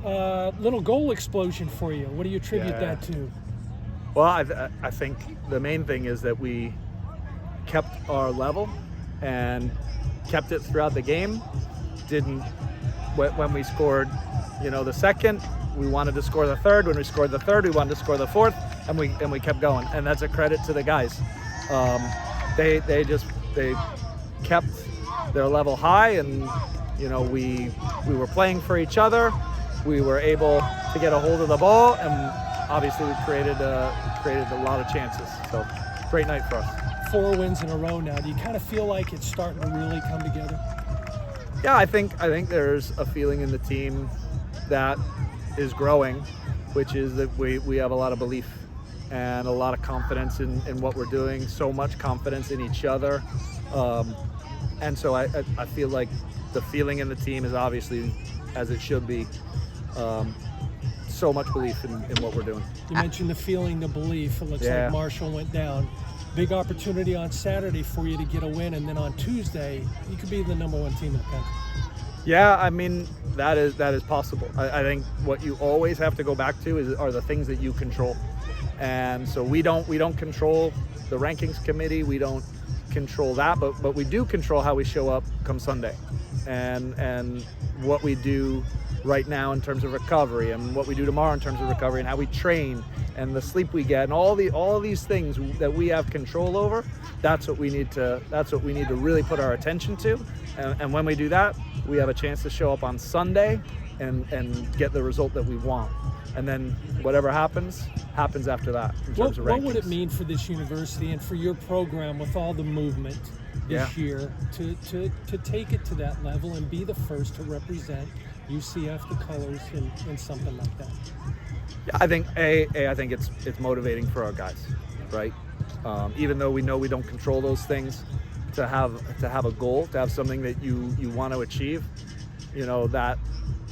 little goal explosion for you. What do you attribute Yeah. that to? Well, I think the main thing is that we kept our level and kept it throughout the game. Didn't when we scored, the second, we wanted to score the third. When we scored the third, we wanted to score the fourth, and we kept going. And that's a credit to the guys. They kept their level high, and we were playing for each other. We were able to get a hold of the ball, and obviously we created a lot of chances. So great night for us. 4 wins in a row now. Do you kind of feel like it's starting to really come together? Yeah, I think there's a feeling in the team that is growing, which is that we have a lot of belief and a lot of confidence in what we're doing, so much confidence in each other. And so I feel like the feeling in the team is obviously as it should be. So much belief in what we're doing. You mentioned the feeling, the belief. It looks like Marshall went down. Big opportunity on Saturday for you to get a win, and then on Tuesday, you could be the #1 team in the country. Yeah, I mean, that is possible. I think what you always have to go back to are the things that you control. And so we don't control the rankings committee. We don't control that, but we do control how we show up come Sunday, and what we do right now in terms of recovery, and what we do tomorrow in terms of recovery, and how we train, and the sleep we get, and all of these things that we have control over. That's what we need to really put our attention to, and when we do that, we have a chance to show up on Sunday and get the result that we want. And then whatever happens after that in terms of rankings. What would it mean for this university and for your program with all the movement this year to take it to that level and be the first to represent UCF, the colors, in something like that? Yeah, I think I think it's motivating for our guys, right? Even though we know we don't control those things, to have a goal, to have something that you want to achieve, that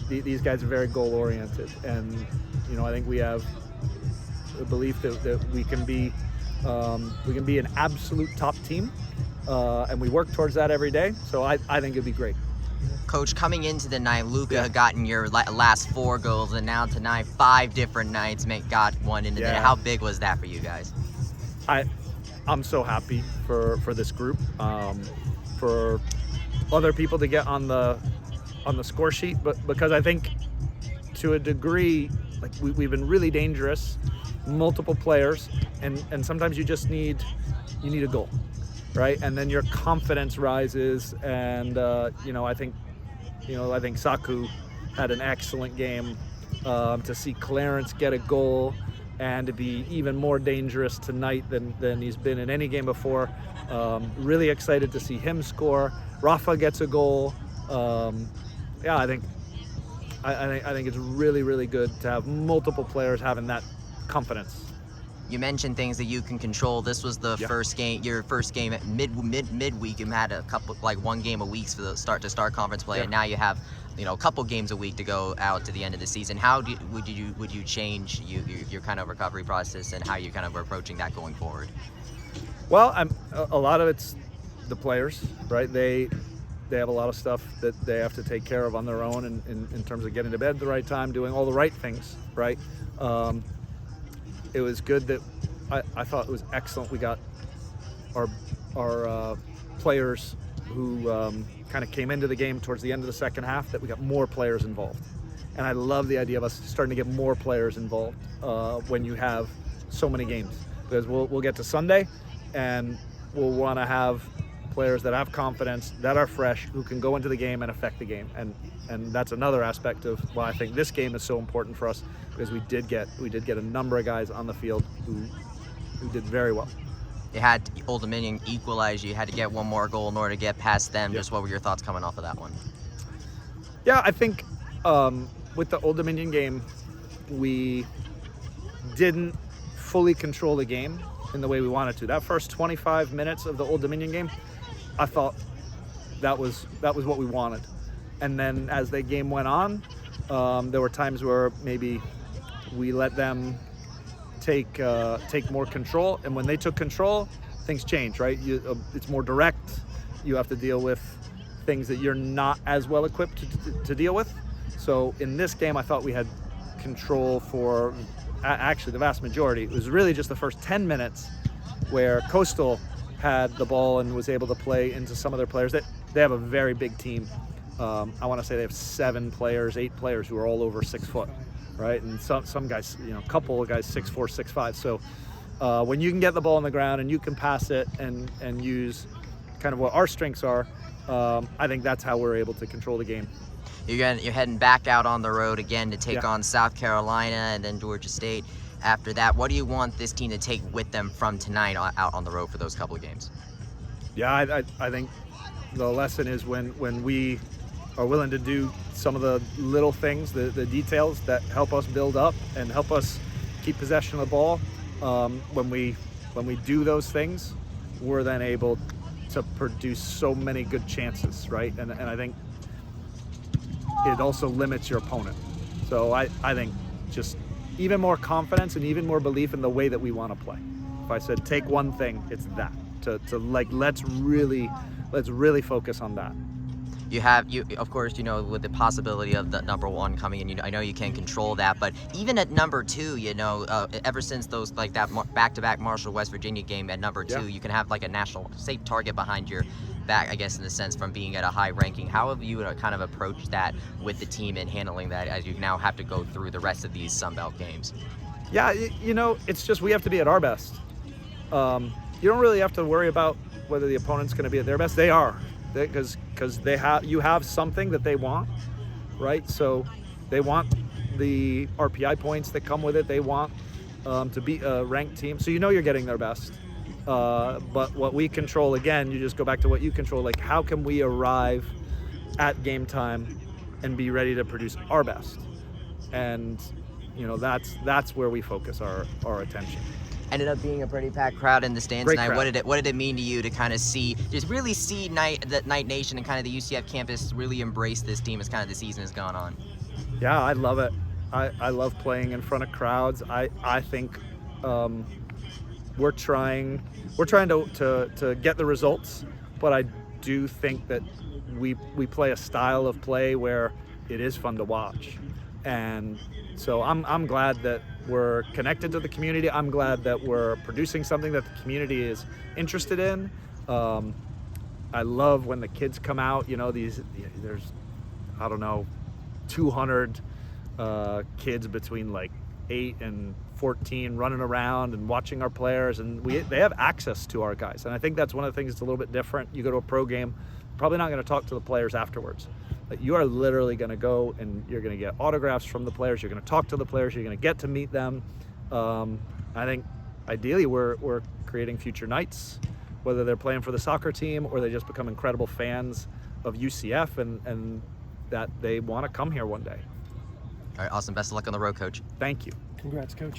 these guys are very goal oriented, and I think we have a belief that we can be an absolute top team, and we work towards that every day. So I think it'd be great. Coach, coming into the night, Luka had gotten your last 4 goals, and now tonight 5 different nights got one into there. How big was that for you guys? I'm so happy for this group, for other people to get on the score sheet, but because I think to a degree, like we've been really dangerous, multiple players, and sometimes you just need a goal, right? And then your confidence rises, and I think Saku had an excellent game. To see Clarence get a goal and to be even more dangerous tonight than he's been in any game before. Really excited to see him score. Rafa gets a goal. I think it's really, really good to have multiple players having that confidence. You mentioned things that you can control. This was the first game, your first game at midweek. You had a couple, like 1 game a week for the start conference play, and now you have, a couple games a week to go out to the end of the season. How would you change your kind of recovery process and how you kind of are approaching that going forward? Well, a lot of it's the players, right? They have a lot of stuff that they have to take care of on their own, in terms of getting to bed at the right time, doing all the right things, right? It was good that I thought it was excellent. We got our players who kind of came into the game towards the end of the second half, that we got more players involved. And I love the idea of us starting to get more players involved when you have so many games. Because we'll get to Sunday and we'll want to have players that have confidence, that are fresh, who can go into the game and affect the game. And that's another aspect of why I think this game is so important for us, because we did get a number of guys on the field who did very well. You had Old Dominion equalize. You had to get 1 more goal in order to get past them. Yep. Just what were your thoughts coming off of that one? Yeah, I think with the Old Dominion game, we didn't fully control the game in the way we wanted to. That first 25 minutes of the Old Dominion game, I thought that was what we wanted. And then as the game went on, there were times where maybe we let them take more control, and when they took control, things change, right? It's more direct. You have to deal with things that you're not as well equipped to deal with. So in this game, I thought we had control for actually the vast majority. It was really just the first 10 minutes where Coastal had the ball and was able to play into some of their players. They have a very big team. I want to say they have 8 players who are all over 6 foot, right? And some guys, a couple of guys 6'4", 6'5". So when you can get the ball on the ground and you can pass it and use kind of what our strengths are, I think that's how we're able to control the game. You're heading back out on the road again to take on South Carolina and then Georgia State. After that, what do you want this team to take with them from tonight out on the road for those couple of games? Yeah, I think the lesson is when we are willing to do some of the little things, the details that help us build up and help us keep possession of the ball. When we do those things, we're then able to produce so many good chances, right? And I think it also limits your opponent. So I think just even more confidence and even more belief in the way that we want to play. If I said take one thing, it's that. Let's really focus on that. You of course, with the possibility of the number 1 coming in, I know you can't control that, but even at number 2, ever since those that back-to-back Marshall West Virginia game at number 2, you can have like a national safe target behind your back, I guess, in a sense, from being at a high ranking. How have you kind of approached that with the team and handling that as you now have to go through the rest of these Sun Belt games? Yeah, it's just we have to be at our best. You don't really have to worry about whether the opponent's going to be at their best. They are, because you have something that they want, right? So they want the RPI points that come with it. They want to beat a ranked team. So you're getting their best. But what we control, again, you just go back to what you control. Like, how can we arrive at game time and be ready to produce our best? And that's where we focus our attention. Ended up being a pretty packed crowd in the stands Great tonight. crowd. What did it mean to you to kind of really see the Night Nation and kind of the UCF campus really embrace this team as kind of the season has gone on? Yeah, I love it. I love playing in front of crowds. I think we're trying to get the results, but I do think that we play a style of play where it is fun to watch. And so I'm glad that we're connected to the community. I'm glad that we're producing something that the community is interested in. I love when the kids come out. There's 200 kids between like 8 and 14 running around and watching our players, and they have access to our guys. And I think that's one of the things that's a little bit different. You go to a pro game, probably not going to talk to the players afterwards. Like, you are literally going to go and you're going to get autographs from the players. You're going to talk to the players. You're going to get to meet them. I think ideally we're creating future Knights, whether they're playing for the soccer team or they just become incredible fans of UCF and that they want to come here one day. All right, awesome. Best of luck on the road, Coach. Thank you. Congrats, Coach.